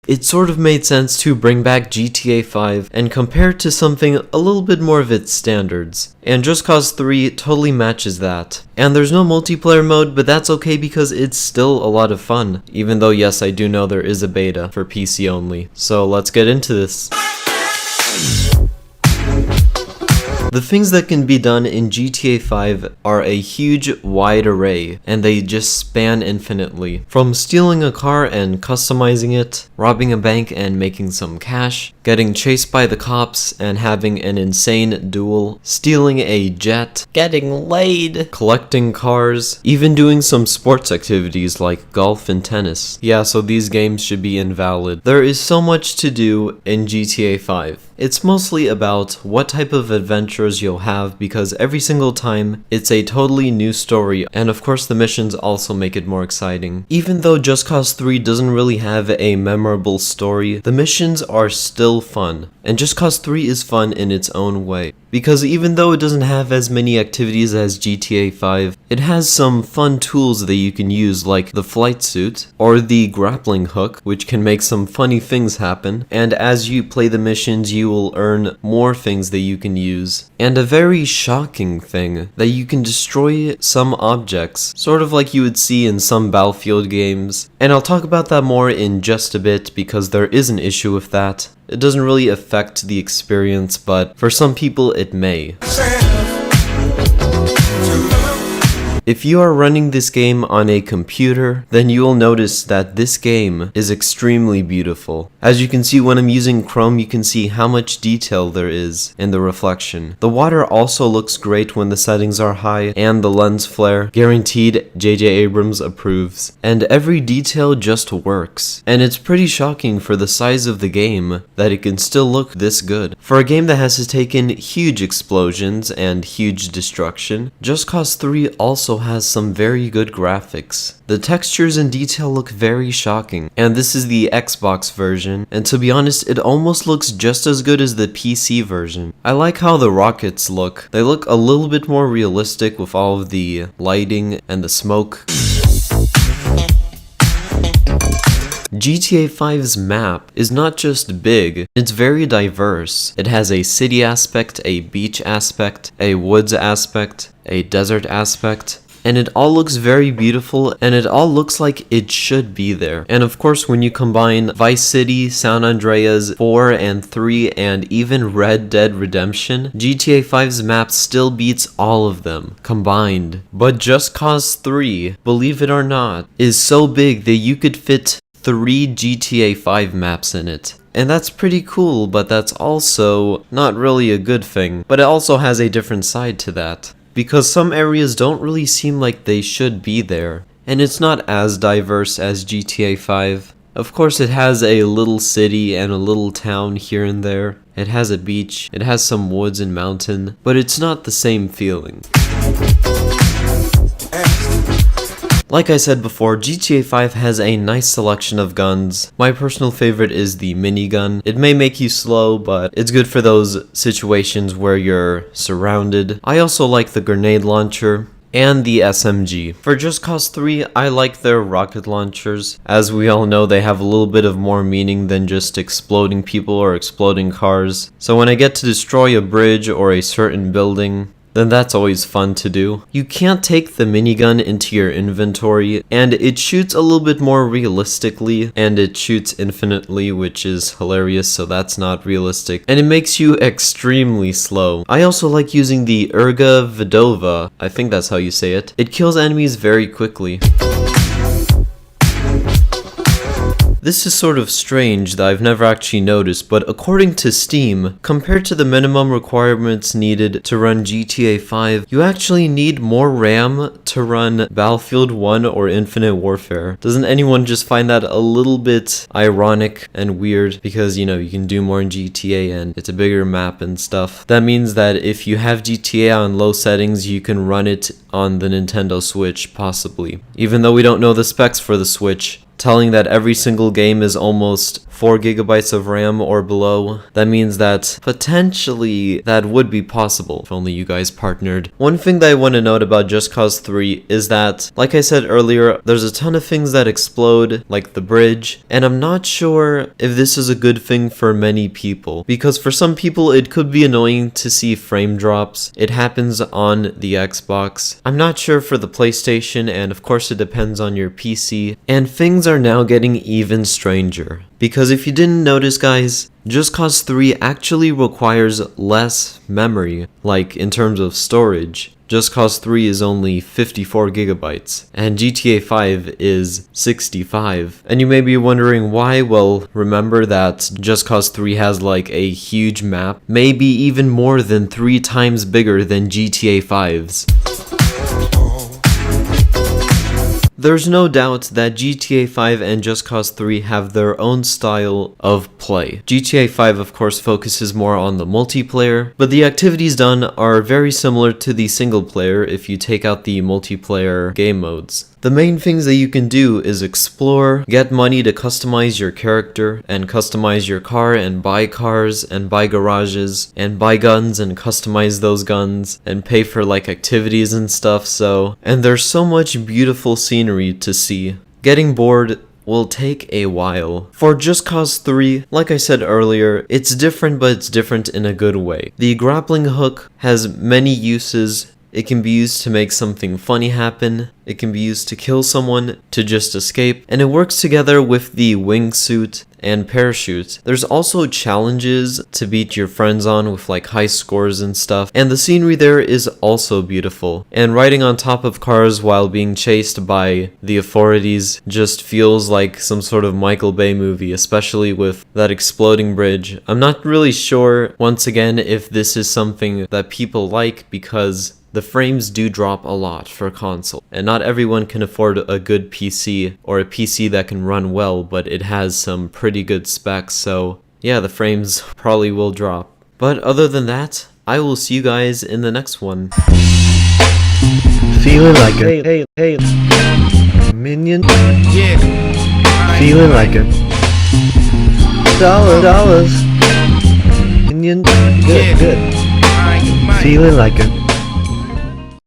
it sort of made sense to bring back GTA 5 and compare it to something a little bit more of its standards. And Just Cause 3 totally matches that. And there's no multiplayer mode, but that's okay because it's still a lot of fun. Even though, yes, I do know there is a beta for PC only. So let's get into this. The things that can be done in GTA 5 are a huge, wide array, and they just span infinitely. From stealing a car and customizing it, robbing a bank and making some cash, getting chased by the cops and having an insane duel, stealing a jet, getting laid, collecting cars, even doing some sports activities like golf and tennis. Yeah, so these games should be invalid. There is so much to do in GTA 5. It's mostly about what type of adventures you'll have because every single time it's a totally new story, and of course the missions also make it more exciting. Even though Just Cause 3 doesn't really have a memorable story, the missions are still fun. And Just Cause 3 is fun in its own way. Because even though it doesn't have as many activities as GTA 5, it has some fun tools that you can use like the flight suit or the grappling hook, which can make some funny things happen. And as you play the missions, you will earn more things that you can use. And a very shocking thing, that you can destroy some objects, sort of like you would see in some Battlefield games. And I'll talk about that more in just a bit because there is an issue with that. It doesn't really affect the experience, but for some people it may. If you are running this game on a computer, then you will notice that this game is extremely beautiful. As you can see when I'm using Chrome, you can see how much detail there is in the reflection. The water also looks great when the settings are high, and the lens flare, guaranteed J.J. Abrams approves. And every detail just works. And it's pretty shocking for the size of the game that it can still look this good. For a game that has taken huge explosions and huge destruction, Just Cause 3 also has some very good graphics. The textures and detail look very shocking, and this is the Xbox version, and to be honest, it almost looks just as good as the PC version. I like how the rockets look. They look a little bit more realistic with all of the lighting and the smoke. GTA 5's map is not just big, it's very diverse. It has a city aspect, a beach aspect, a woods aspect, a desert aspect, and it all looks very beautiful, and it all looks like it should be there. And of course, when you combine Vice City, San Andreas 4 and 3, and even Red Dead Redemption, GTA 5's map still beats all of them combined. But Just Cause 3, believe it or not, is so big that you could fit 3 GTA 5 maps in it. And that's pretty cool, but that's also not really a good thing. But it also has a different side to that, because some areas don't really seem like they should be there, and it's not as diverse as GTA 5. Of course, it has a little city and a little town here and there. It has a beach, it has some woods and mountain, but it's not the same feeling. Like I said before, GTA 5 has a nice selection of guns. My personal favorite is the minigun. It may make you slow, but it's good for those situations where you're surrounded. I also like the grenade launcher and the SMG. For Just Cause 3, I like their rocket launchers. As we all know, they have a little bit of more meaning than just exploding people or exploding cars. So when I get to destroy a bridge or a certain building, then that's always fun to do. You can't take the minigun into your inventory, and it shoots a little bit more realistically, and it shoots infinitely, which is hilarious, so that's not realistic. And it makes you extremely slow. I also like using the Erga Vidova, I think that's how you say it. It kills enemies very quickly. This is sort of strange that I've never actually noticed, but according to Steam, compared to the minimum requirements needed to run GTA 5, you actually need more RAM to run Battlefield 1 or Infinite Warfare. Doesn't anyone just find that a little bit ironic and weird? Because, you know, you can do more in GTA and it's a bigger map and stuff. That means that if you have GTA on low settings, you can run it on the Nintendo Switch, possibly. Even though we don't know the specs for the Switch, telling that every single game is almost 4 gigabytes of RAM or below. That means that potentially that would be possible if only you guys partnered. One thing that I want to note about Just Cause 3 is that, like I said earlier, there's a ton of things that explode, like the bridge, and I'm not sure if this is a good thing for many people, because for some people it could be annoying to see frame drops. It happens on the Xbox. I'm not sure for the PlayStation, and of course it depends on your PC, and things are now getting even stranger. Because if you didn't notice, guys, Just Cause 3 actually requires less memory, like in terms of storage. Just Cause 3 is only 54 gigabytes, and GTA 5 is 65. And you may be wondering why. Well, remember that Just Cause 3 has like a huge map, maybe even more than 3 times bigger than GTA 5's. There's no doubt that GTA 5 and Just Cause 3 have their own style of play. GTA 5 of course focuses more on the multiplayer, but the activities done are very similar to the single player if you take out the multiplayer game modes. The main things that you can do is explore, get money to customize your character, and customize your car, and buy cars, and buy garages, and buy guns and customize those guns, and pay for like activities and stuff, and there's so much beautiful scenery to see. Getting bored will take a while. For Just Cause 3, like I said earlier, it's different, but it's different in a good way. The grappling hook has many uses. It can be used to make something funny happen, it can be used to kill someone, to just escape, and it works together with the wingsuit and parachute. There's also challenges to beat your friends on with like high scores and stuff, and the scenery there is also beautiful. And riding on top of cars while being chased by the authorities just feels like some sort of Michael Bay movie, especially with that exploding bridge. I'm not really sure, once again, if this is something that people like, because the frames do drop a lot for console, and not everyone can afford a good PC or a PC that can run well, but it has some pretty good specs, so yeah, the frames probably will drop. But other than that, I will see you guys in the next one. Feeling like a hey minion. Yeah. Feeling like a dollars. Minion. Good. Feeling like a